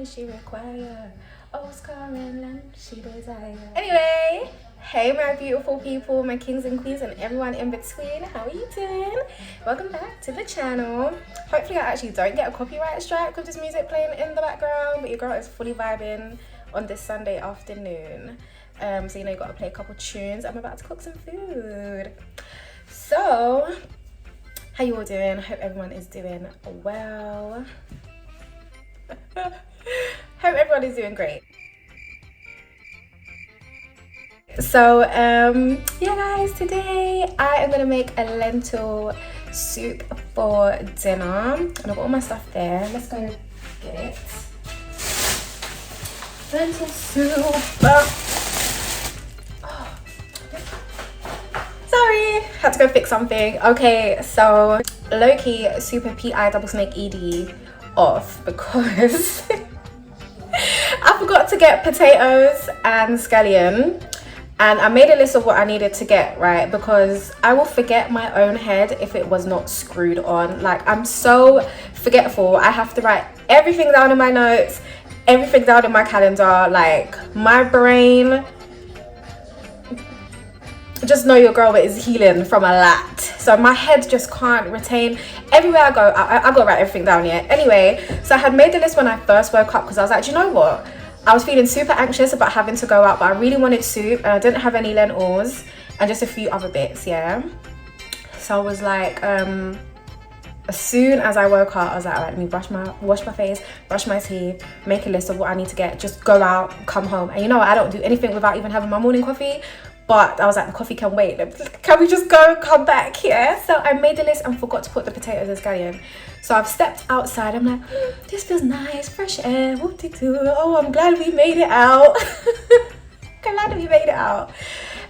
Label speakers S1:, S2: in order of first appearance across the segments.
S1: she require. Oscar and lamb she desire. Anyway, hey my beautiful people, my kings and queens and everyone in between. How are you doing? Welcome back to the channel. Hopefully I actually don't get a copyright strike with this music playing in the background, but your girl is fully vibing on this Sunday afternoon. So you know you gotta play a couple tunes. I'm about to cook some food. So how you all doing? Hope everyone is doing well. Hope everyone is doing great. So yeah guys, today I am gonna make a lentil soup for dinner, and I've got all my stuff there. Let's go get it. Lentil soup. Sorry, had to go fix something. Okay, so low-key super PI double snake ED off because I forgot to get potatoes and scallion, and I made a list of what I needed to get, right? Because I will forget my own head if it was not screwed on. Like, I'm so forgetful. I have to write everything down in my notes, everything down in my calendar. Like, my brain, just know your girl is healing from a lot, so my head just can't retain. Everywhere I go, I gotta write everything down. Yeah, anyway, so I had made the list when I first woke up because I was like, do you know what, I was feeling super anxious about having to go out, but I really wanted soup and I didn't have any lentils and just a few other bits. Yeah, so I was like, as soon as I woke up, I was like, all right, let me wash my face, brush my teeth, make a list of what I need to get, just go out, come home. And you know what, I don't do anything without even having my morning coffee. But I was like, the coffee can wait. Can we just go and come back here? So I made the list and forgot to put the potatoes and scallion. So I've stepped outside. I'm like, this feels nice, fresh air, whoop-de-doo. Oh, I'm glad we made it out. Glad we made it out.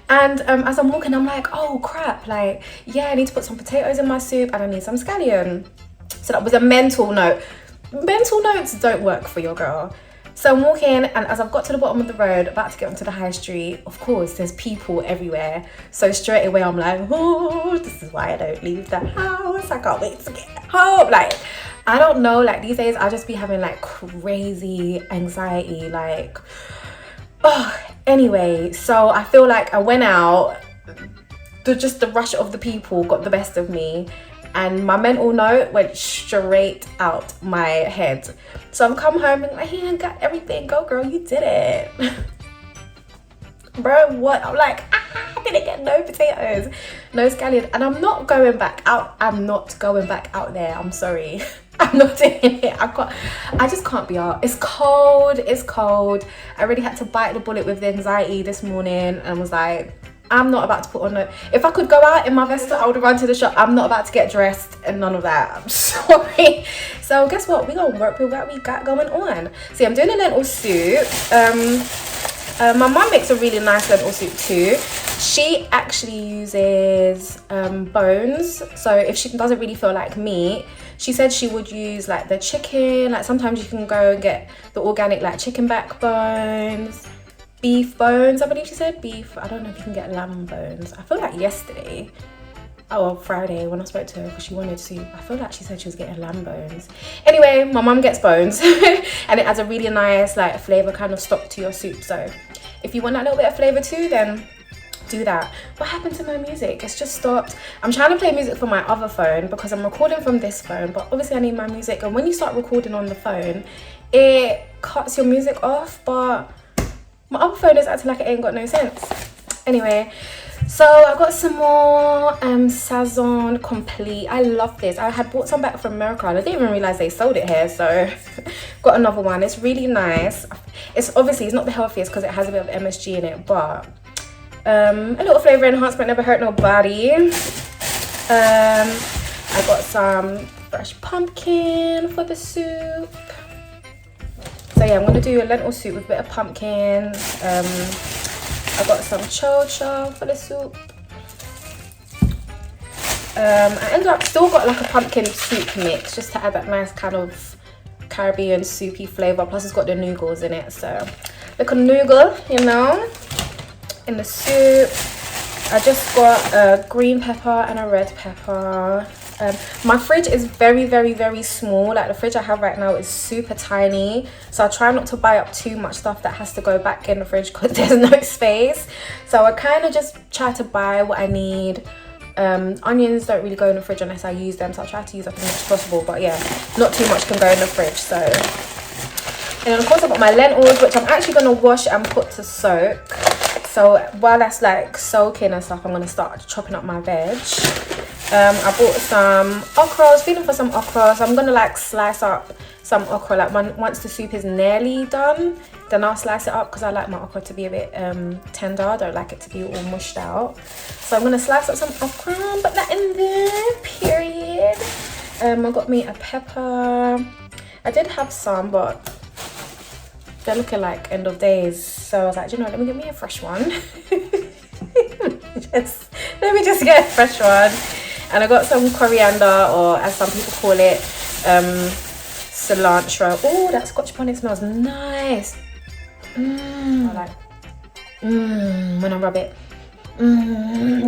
S1: And as I'm walking, I'm like, oh crap. Like, yeah, I need to put some potatoes in my soup and I need some scallion. So that was a mental note. Mental notes don't work for your girl. So I'm walking, and as I've got to the bottom of the road, about to get onto the high street, of course, there's people everywhere. So straight away, I'm like, oh, this is why I don't leave the house. I can't wait to get home. Like, I don't know, like these days, I'll just be having like crazy anxiety, like, oh, anyway. So I feel like I went out, just the rush of the people got the best of me. And my mental note went straight out my head. So I've come home and like, yeah, I got everything. Go girl, you did it. Bro, what? I'm like, I didn't get no potatoes, no scallion. And I'm not going back out. I'm not going back out there. I'm sorry. I'm not doing it. I just can't be out. It's cold. It's cold. I really had to bite the bullet with the anxiety this morning and was like, I'm not about to put on if I could go out in my vest, I would have run to the shop. I'm not about to get dressed and none of that. I'm sorry. So guess what? We're gonna work with what we got going on. See, I'm doing a lentil soup. My mum makes a really nice lentil soup too. She actually uses bones. So if she doesn't really feel like meat, she said she would use like the chicken. Like sometimes you can go and get the organic like chicken backbones, beef bones, I believe she said. Beef, I don't know if you can get lamb bones. I feel like yesterday, well, Friday, when I spoke to her because she wanted soup, I feel like she said she was getting lamb bones. Anyway, my mum gets bones and it adds a really nice like flavour kind of stock to your soup. So if you want that little bit of flavour too, then do that. What happened to my music? It's just stopped. I'm trying to play music from my other phone because I'm recording from this phone, but obviously I need my music. And when you start recording on the phone, it cuts your music off, but my other phone is acting like it ain't got no sense. Anyway, so I got some more Sazon Complete. I love this. I had bought some back from America and I didn't even realize they sold it here, so got another one. It's really nice. It's obviously, it's not the healthiest because it has a bit of MSG in it, but a little flavor enhancement never hurt nobody. I got some fresh pumpkin for the soup. So yeah, I'm gonna do a lentil soup with a bit of pumpkin. I got some chocha for the soup. I ended up still got like a pumpkin soup mix just to add that nice kind of Caribbean soupy flavor. Plus it's got the noodles in it, so little noodle, you know, in the soup. I just got a green pepper and a red pepper. My fridge is very, very, very small. Like the fridge I have right now is super tiny, so I try not to buy up too much stuff that has to go back in the fridge because there's no space. So I kind of just try to buy what I need. Onions don't really go in the fridge unless I use them, so I try to use up as much as possible, but yeah, not too much can go in the fridge. So, and then of course I've got my lentils, which I'm actually going to wash and put to soak. So while that's like soaking and stuff, I'm going to start chopping up my veg. I bought some okra. I was feeling for some okra, so I'm going to like slice up some okra. Like once the soup is nearly done, then I'll slice it up because I like my okra to be a bit tender. I don't like it to be all mushed out. So I'm going to slice up some okra and put that in there, period. I got me a pepper. I did have some, but they're looking like end of days. So I was like, you know, let me get me a fresh one. Let me just get a fresh one. And I got some coriander, or as some people call it, cilantro. Oh, that scotch bonnet smells nice. I like when I rub it.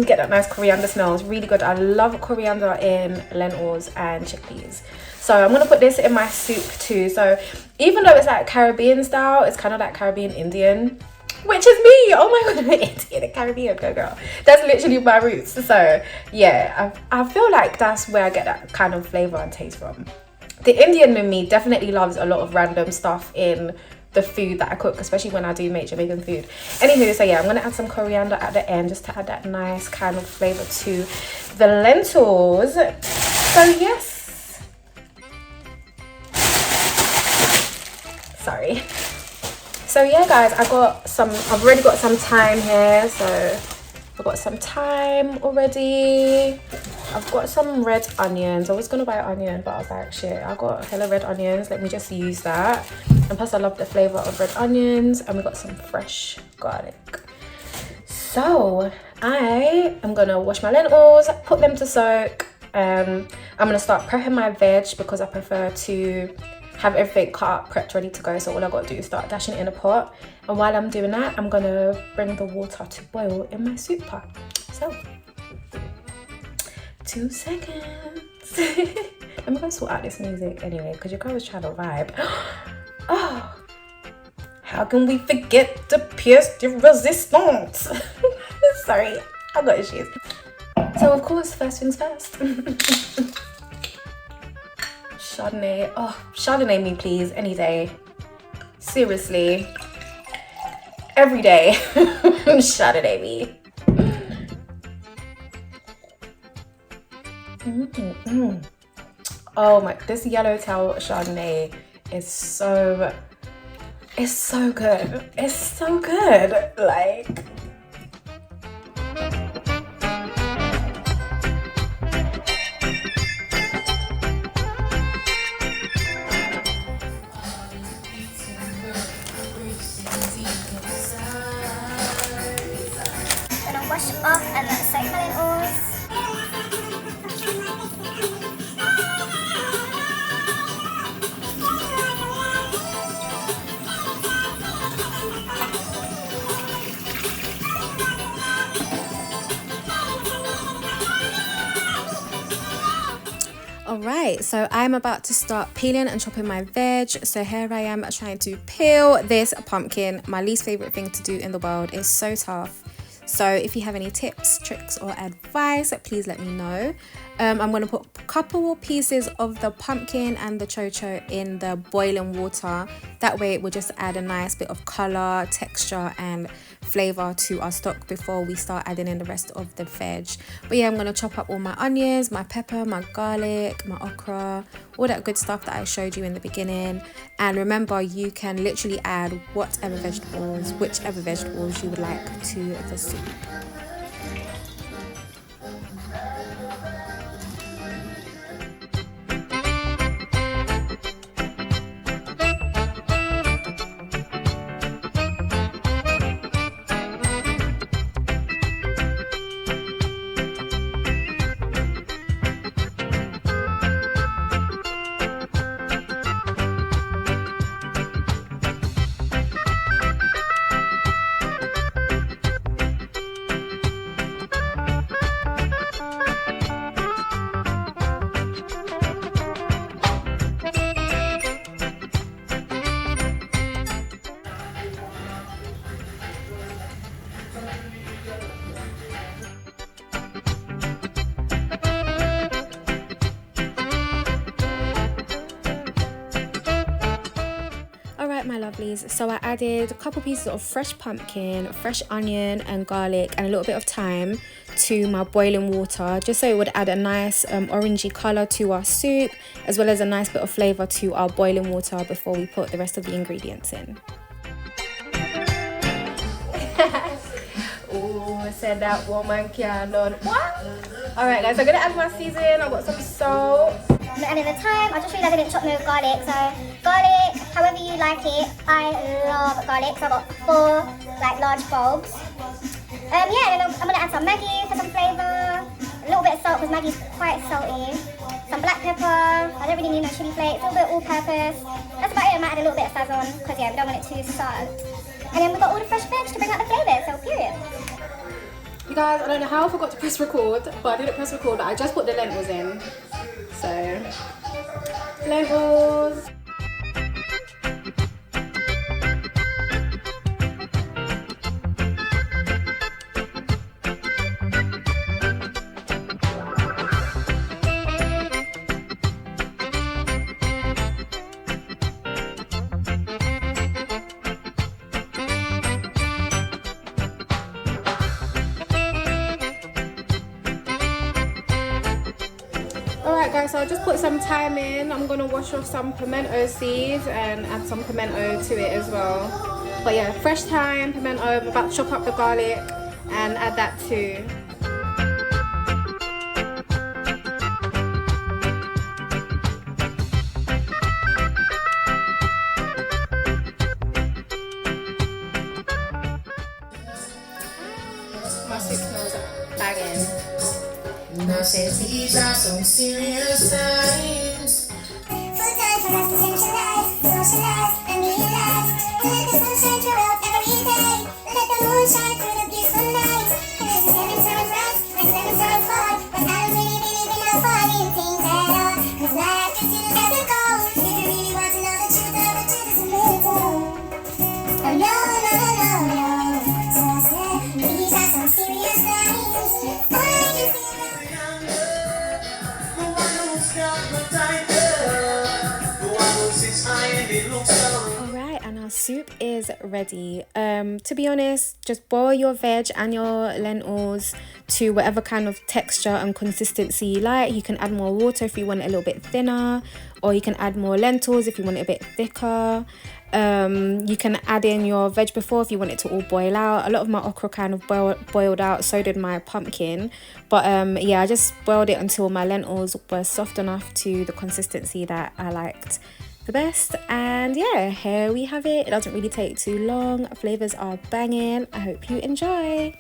S1: Get that nice coriander smell. It's really good. I love coriander in lentils and chickpeas. So I'm gonna put this in my soup too. So even though it's like Caribbean style, it's kind of like Caribbean Indian, which is me. Oh my god, Indian and Caribbean, go girl. That's literally my roots. So yeah, I feel like that's where I get that kind of flavor and taste from. The Indian in me definitely loves a lot of random stuff in the food that I cook, especially when I do make Jamaican food. Anywho, so yeah, I'm gonna add some coriander at the end just to add that nice kind of flavor to the lentils. So yes, sorry. So yeah guys, I've already got some thyme here. So I've got some thyme already. I've got some red onions. I was gonna buy onion, but I was like, shit, I got hella red onions, let me just use that. And plus I love the flavor of red onions. And we got some fresh garlic. So I am gonna wash my lentils, put them to soak. I'm gonna start prepping my veg because I prefer to have everything cut up, prepped, ready to go. So all I gotta do is start dashing it in a pot. And while I'm doing that, I'm gonna bring the water to boil in my soup pot. So 2 seconds. Let me go sort out this music anyway, because your girl was trying to vibe. Oh, how can we forget the pièce de résistance? Sorry, I've got issues. So of course, first things first. Chardonnay. Oh, Chardonnay me please, any day. Seriously. Every day. Chardonnay me. Oh my, this yellowtail Chardonnay is so, it's so good. It's so good. Like,
S2: gonna wash off and soak my lentils.
S1: Alright, so I'm about to start peeling and chopping my veg. So here I am trying to peel this pumpkin. My least favorite thing to do in the world. Is so tough. So if you have any tips, tricks or advice, please let me know. I'm going to put a couple pieces of the pumpkin and the chocho in the boiling water. That way it will just add a nice bit of colour, texture and flavour to our stock before we start adding in the rest of the veg. But yeah, I'm going to chop up all my onions, my pepper, my garlic, my okra, all that good stuff that I showed you in the beginning. And remember, you can literally add whichever vegetables you would like to the soup. Alright my lovelies, so I added a couple pieces of fresh pumpkin, fresh onion and garlic and a little bit of thyme to my boiling water, just so it would add a nice orangey colour to our soup, as well as a nice bit of flavour to our boiling water before we put the rest of the ingredients in. Oh, said that woman can't done. What? Alright guys, I'm gonna add my seasoning. I've got some salt.
S2: I'm adding the thyme. I just realised I didn't chop no garlic, so garlic, however you like it. I love garlic, so I've got 4 like large bulbs. Yeah, and then I'm gonna add some Maggi for some flavour. A little bit of salt because Maggie's quite salty. Some black pepper. I don't really need no chili flakes. A little bit of all-purpose. That's about it. I might add a little bit of sazon because yeah, we don't want it too salt. And then we've got all the fresh veg to bring out the flavour. So period.
S1: You guys, I don't know how I forgot to press record, but I didn't press record. I just put the lentils in. So, lentils. Alright guys, so I'll just put some thyme in. I'm going to wash off some pimento seeds and add some pimento to it as well. But yeah, fresh thyme, pimento. I'm about to chop up the garlic and add that too. My soup smells banging.
S3: Now says these are some serious times.
S2: Full time for us to centralize, socialize, and realize. To let the sunshine throughout every day. Let the moon shine through the peaceful night. And there's 7 times rise and 7 times fall. But I don't really believe in no falling things at all. Cause life is you as it goes. If you really want to know the truth is a little. Oh no, no, no, no, no. So I said, these are some serious times. All I can see.
S1: Alright, and our soup is ready. To be honest, just boil your veg and your lentils to whatever kind of texture and consistency you like. You can add more water if you want it a little bit thinner, or you can add more lentils if you want it a bit thicker. You can add in your veg before if you want it to all boil out. A lot of my okra kind of boiled out, so did my pumpkin. But yeah, I just boiled it until my lentils were soft enough to the consistency that I liked the best. And yeah, here we have it. It doesn't really take too long. Flavors are banging. I hope you enjoy.